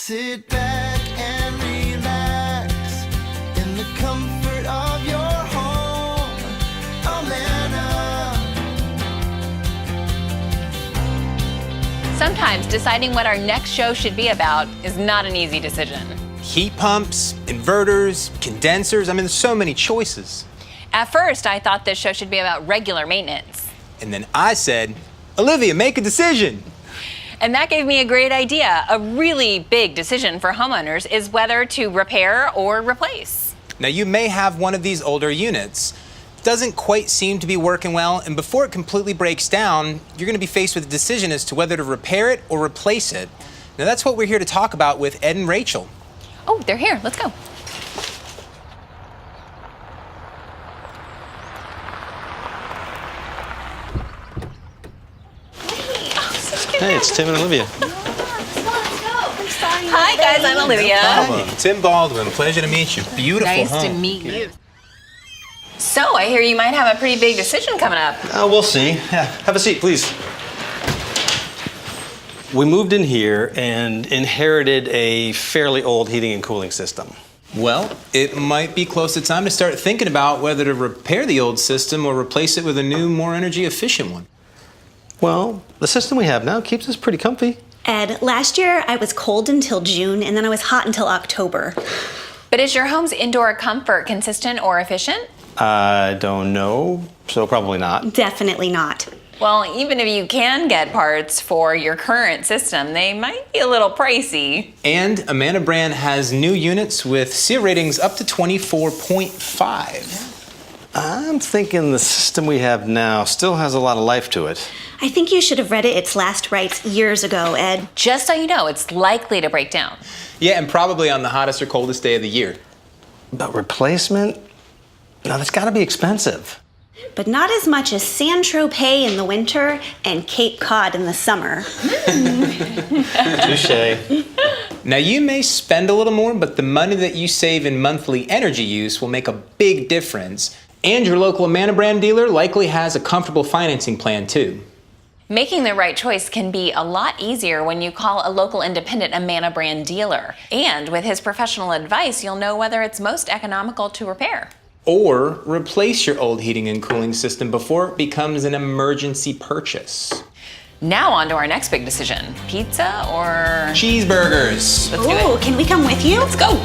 Sit back and relax in the comfort of your home. Amana. Sometimes deciding what our next show should be about is not an easy decision. Heat pumps, inverters, condensers, I mean, there's so many choices. At first, I thought this show should be about regular maintenance. And then I said, Olivia, make a decision. And that gave me a great idea. A really big decision for homeowners is whether to repair or replace. Now, you may have one of these older units. Doesn't quite seem to be working well, and before it completely breaks down, you're going to be faced with a decision as to whether to repair it or replace it. Now, that's what we're here to talk about with Ed and Rachel. Oh, they're here. Let's go. Hey, it's Tim and Olivia. Hi, guys. I'm Olivia. Hi, Tim Baldwin. Pleasure to meet you. Beautiful Nice home. to meet you. So, I hear you might have a pretty big decision coming up. We'll see. Yeah, have a seat, please. We moved in here and inherited a fairly old heating and cooling system. Well, it might be close to time to start thinking about whether to repair the old system or replace it with a new, more energy efficient one. Well, the system we have now keeps us pretty comfy. Ed, last year I was cold until June and then I was hot until October. But is your home's indoor comfort consistent or efficient? I don't know, so probably not. Definitely not. Well, even if you can get parts for your current system, they might be a little pricey. And Amana brand has new units with SEER ratings up to 24.5. I'm thinking the system we have now still has a lot of life to it. I think you should have read it its last rights years ago, Ed. Just so you know, it's likely to break down. Yeah, and probably on the hottest or coldest day of the year. But replacement? No, that's got to be expensive. But not as much as Saint-Tropez in the winter and Cape Cod in the summer. Touche. Now, you may spend a little more, but the money that you save in monthly energy use will make a big difference. And your local Amana brand dealer likely has a comfortable financing plan, too. Making the right choice can be a lot easier when you call a local independent Amana brand dealer. And with his professional advice, you'll know whether it's most economical to repair. Or replace your old heating and cooling system before it becomes an emergency purchase. Now on to our next big decision. Pizza or... Cheeseburgers. Let's do Ooh, it. can we come with you? Let's go.